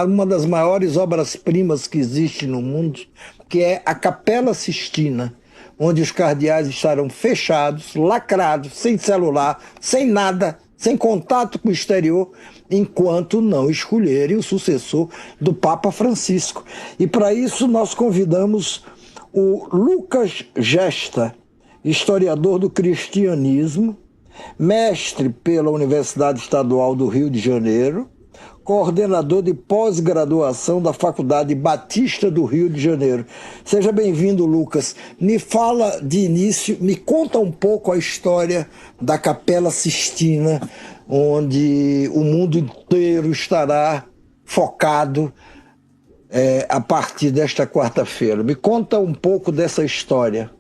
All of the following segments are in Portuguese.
uma das maiores obras-primas que existe no mundo, que é a Capela Sistina, onde os cardeais estarão fechados, lacrados, sem celular, sem nada, sem contato com o exterior, enquanto não escolherem o sucessor do Papa Francisco. E para isso nós convidamos o Lucas Gesta, historiador do cristianismo, mestre pela Universidade Estadual do Rio de Janeiro, coordenador de pós-graduação da Faculdade Batista do Rio de Janeiro. Seja bem-vindo, Lucas. Me fala de início, me conta um pouco a história da Capela Sistina, onde o mundo inteiro estará focado a partir desta quarta-feira. Me conta um pouco dessa história.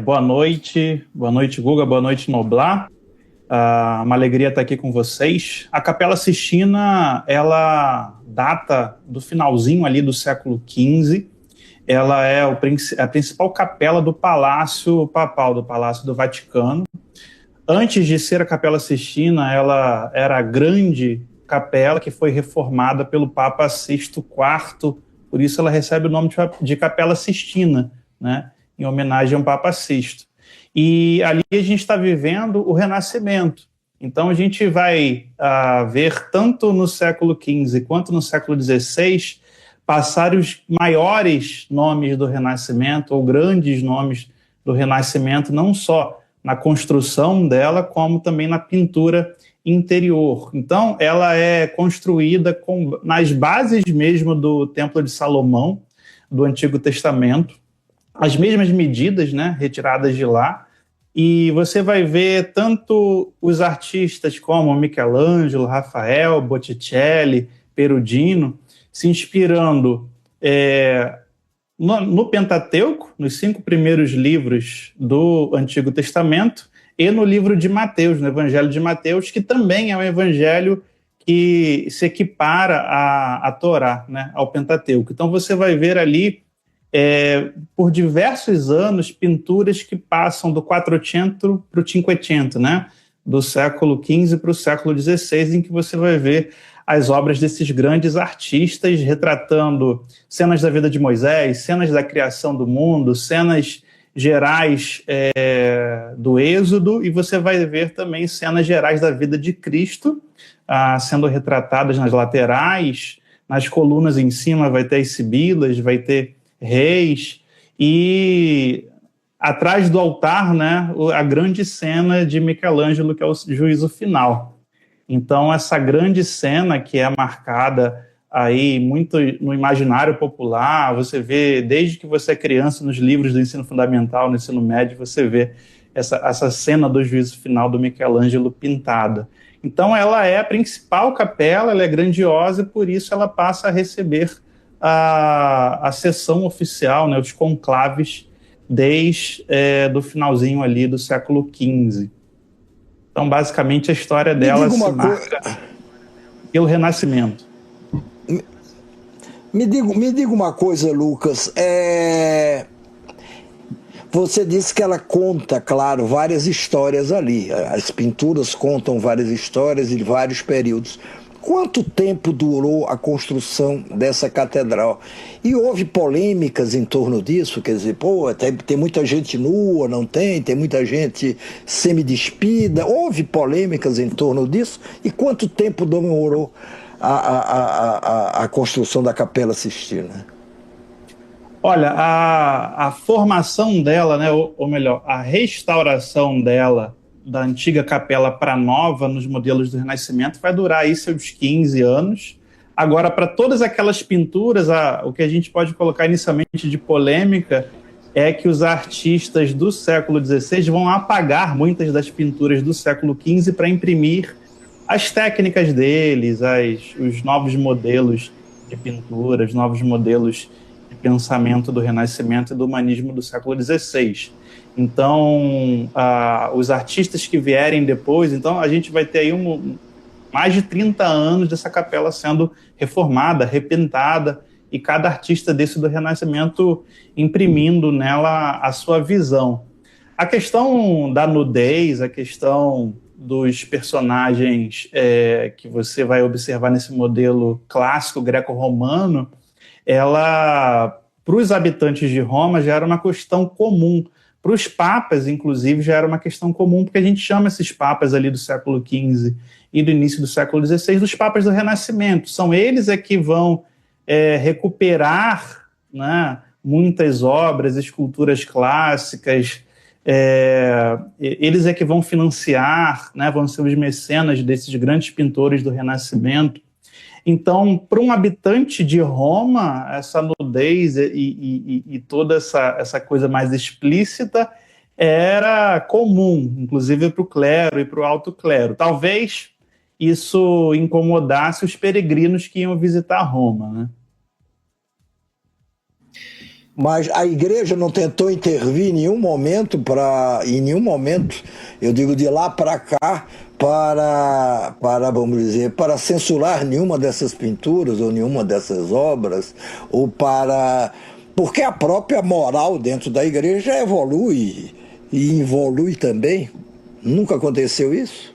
Boa noite, Guga, boa noite, Noblar. Uma alegria estar aqui com vocês. A Capela Sistina, ela data do finalzinho ali do século XV. Ela é a principal capela do Palácio Papal, do Palácio do Vaticano. Antes de ser a Capela Sistina, ela era a grande capela que foi reformada pelo Papa Sixto IV, por isso ela recebe o nome de Capela Sistina, né, em homenagem ao Papa Sixto. E ali a gente está vivendo o Renascimento. Então a gente vai ver tanto no século XV quanto no século XVI passar os maiores nomes do Renascimento, ou grandes nomes do Renascimento, não só na construção dela, como também na pintura interior. Então ela é construída nas bases mesmo do Templo de Salomão, do Antigo Testamento, as mesmas medidas, né, retiradas de lá, e você vai ver tanto os artistas como Michelangelo, Rafael, Botticelli, Perugino, se inspirando no Pentateuco, nos 5 primeiros livros do Antigo Testamento, e no livro de Mateus, no Evangelho de Mateus, que também é um evangelho que se equipara à Torá, né, ao Pentateuco. Então você vai ver ali, por diversos anos, pinturas que passam do Quattrocento para o Cinquecento, né? Do século XV para o século XVI, em que você vai ver as obras desses grandes artistas retratando cenas da vida de Moisés, cenas da criação do mundo, cenas gerais do Êxodo, e você vai ver também cenas gerais da vida de Cristo sendo retratadas nas laterais, nas colunas em cima vai ter as sibilas, vai ter reis, e atrás do altar, né, a grande cena de Michelangelo, que é o juízo final. Então essa grande cena, que é marcada aí muito no imaginário popular, você vê desde que você é criança nos livros do ensino fundamental, no ensino médio, você vê essa cena do juízo final do Michelangelo pintada. Então ela é a principal capela, ela é grandiosa, e por isso ela passa a receber a sessão oficial, né, os conclaves, desde do finalzinho ali do século XV. Então, basicamente, a história dela se marca pelo Renascimento. Me diga uma coisa, Lucas. Você disse que ela conta, claro, várias histórias ali. As pinturas contam várias histórias de vários períodos. Quanto tempo durou a construção dessa catedral? E houve polêmicas em torno disso? Quer dizer, tem muita gente nua, não tem? Tem muita gente semidespida? Houve polêmicas em torno disso? E quanto tempo demorou a construção da Capela Sistina? Olha, a formação dela, né, ou melhor, a restauração dela, da antiga capela para a nova, nos modelos do Renascimento, vai durar aí seus 15 anos. Agora, para todas aquelas pinturas, o que a gente pode colocar inicialmente de polêmica é que os artistas do século XVI vão apagar muitas das pinturas do século XV para imprimir as técnicas deles, os novos modelos de pintura, os novos modelos de pensamento do Renascimento e do humanismo do século XVI. Então, os artistas que vierem depois, então a gente vai ter aí mais de 30 anos dessa capela sendo reformada, repintada, e cada artista desse do Renascimento imprimindo nela a sua visão. A questão da nudez, a questão dos personagens que você vai observar nesse modelo clássico greco-romano, ela, para os habitantes de Roma, já era uma questão comum. Para os papas, inclusive, já era uma questão comum, porque a gente chama esses papas ali do século XV e do início do século XVI dos papas do Renascimento. São eles que vão recuperar, né, muitas obras, esculturas clássicas, eles que vão financiar, né, vão ser os mecenas desses grandes pintores do Renascimento. Então, para um habitante de Roma, essa nudez e toda essa coisa mais explícita era comum, inclusive para o clero e para o alto clero. Talvez isso incomodasse os peregrinos que iam visitar Roma, né? Mas a igreja não tentou intervir em nenhum momento, eu digo de lá para cá, vamos dizer, para censurar nenhuma dessas pinturas ou nenhuma dessas obras, porque a própria moral dentro da igreja evolui e involui também. Nunca aconteceu isso?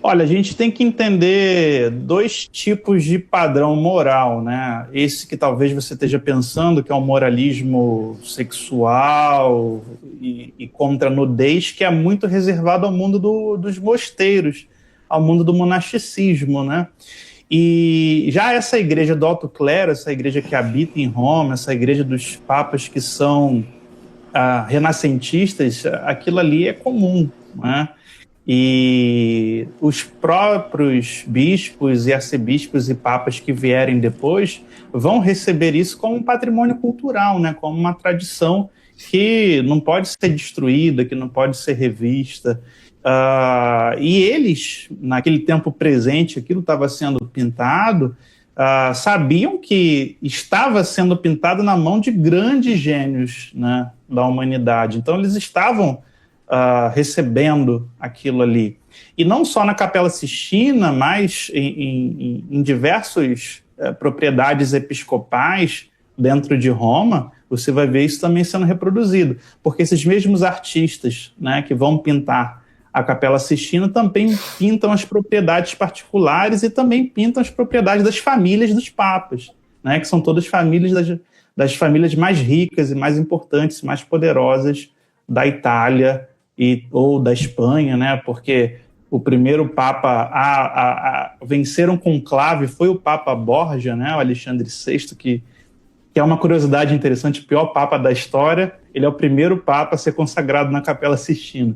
Olha, a gente tem que entender dois tipos de padrão moral, né? Esse que talvez você esteja pensando, que é um moralismo sexual e contra a nudez, que é muito reservado ao mundo dos mosteiros, ao mundo do monasticismo, né? E já essa igreja do alto clero, essa igreja que habita em Roma, essa igreja dos papas que são renascentistas, aquilo ali é comum, né? E os próprios bispos e arcebispos e papas que vierem depois vão receber isso como um patrimônio cultural, né? Como uma tradição que não pode ser destruída, que não pode ser revista. E eles, naquele tempo presente, aquilo estava sendo pintado, sabiam que estava sendo pintado na mão de grandes gênios, né, da humanidade. Então eles estavam recebendo aquilo ali. E não só na Capela Sistina, mas em diversas propriedades episcopais dentro de Roma, você vai ver isso também sendo reproduzido. Porque esses mesmos artistas, né, que vão pintar a Capela Sistina também pintam as propriedades particulares e também pintam as propriedades das famílias dos papas, né, que são todas famílias das famílias mais ricas e mais importantes, mais poderosas da Itália ou da Espanha, né? Porque o primeiro Papa a vencer um conclave foi o Papa Borgia, né? O Alexandre VI, que é uma curiosidade interessante, o pior Papa da história, ele é o primeiro Papa a ser consagrado na Capela Sistina.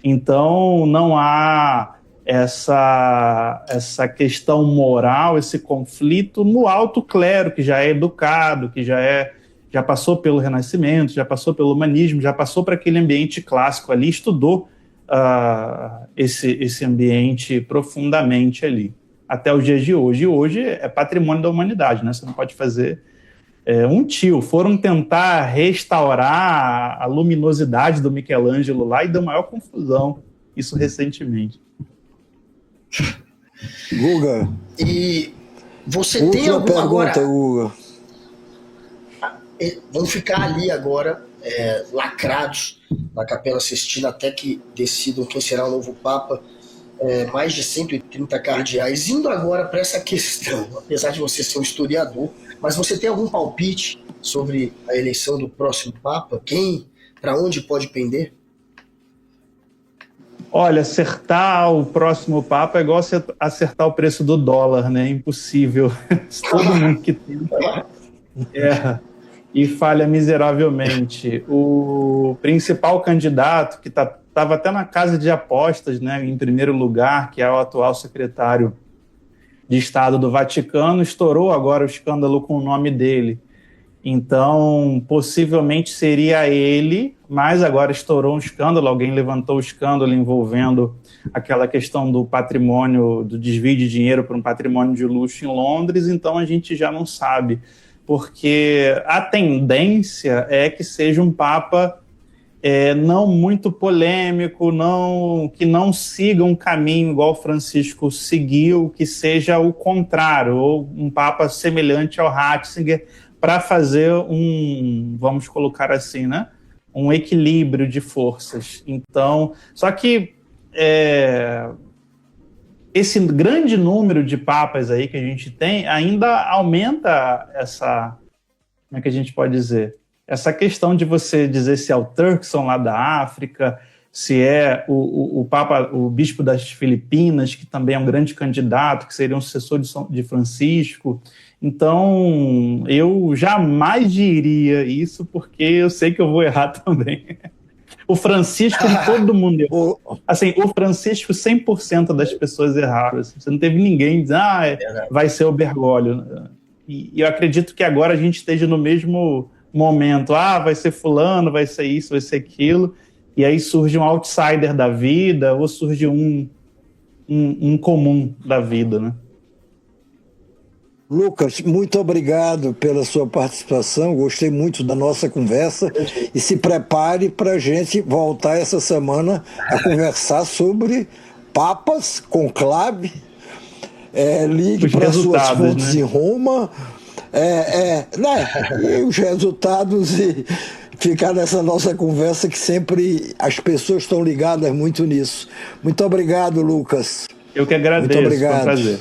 Então não há essa questão moral, esse conflito no alto clero, que já é educado, que já passou pelo Renascimento, já passou pelo humanismo, já passou para aquele ambiente clássico ali, estudou esse ambiente profundamente ali, até os dias de hoje. E hoje é patrimônio da humanidade, né? Você não pode fazer foram tentar restaurar a luminosidade do Michelangelo lá e deu maior confusão, isso recentemente. Guga, e você tem alguma pergunta, Guga? Vamos ficar ali agora, lacrados na Capela Sistina até que decidam quem será o novo Papa. Mais de 130 cardeais. Indo agora para essa questão, apesar de você ser um historiador, mas você tem algum palpite sobre a eleição do próximo Papa? Para onde pode pender? Olha, acertar o próximo Papa é igual acertar o preço do dólar, né? Impossível. Todo mundo que tenta erra e falha miseravelmente. O principal candidato, que estava até na casa de apostas, né, em primeiro lugar, que é o atual secretário de Estado do Vaticano, estourou agora o escândalo com o nome dele. Então, possivelmente seria ele, mas agora estourou um escândalo, alguém levantou o escândalo envolvendo aquela questão do patrimônio, do desvio de dinheiro para um patrimônio de luxo em Londres, então a gente já não sabe, porque a tendência é que seja um Papa não muito polêmico, que não siga um caminho igual Francisco seguiu, que seja o contrário, ou um Papa semelhante ao Ratzinger, para fazer vamos colocar assim, né, um equilíbrio de forças. Então, só que esse grande número de papas aí que a gente tem ainda aumenta essa, como é que a gente pode dizer? Essa questão de você dizer se é o Turkson lá da África, se é o Papa, o Bispo das Filipinas, que também é um grande candidato, que seria um sucessor de Francisco. Então, eu jamais diria isso, porque eu sei que eu vou errar também. O Francisco, todo mundo errou. Assim, o Francisco, 100% das pessoas erraram. Assim, você não teve ninguém dizendo, vai ser o Bergoglio. E eu acredito que agora a gente esteja no mesmo momento. Vai ser fulano, vai ser isso, vai ser aquilo. E aí surge um outsider da vida, ou surge um comum da vida, né? Lucas, muito obrigado pela sua participação, gostei muito da nossa conversa e se prepare para a gente voltar essa semana a conversar sobre papas, conclave, ligue para suas fontes, né? Em Roma, e os resultados e ficar nessa nossa conversa que sempre as pessoas estão ligadas muito nisso. Muito obrigado, Lucas. Eu que agradeço, muito obrigado. Foi um prazer.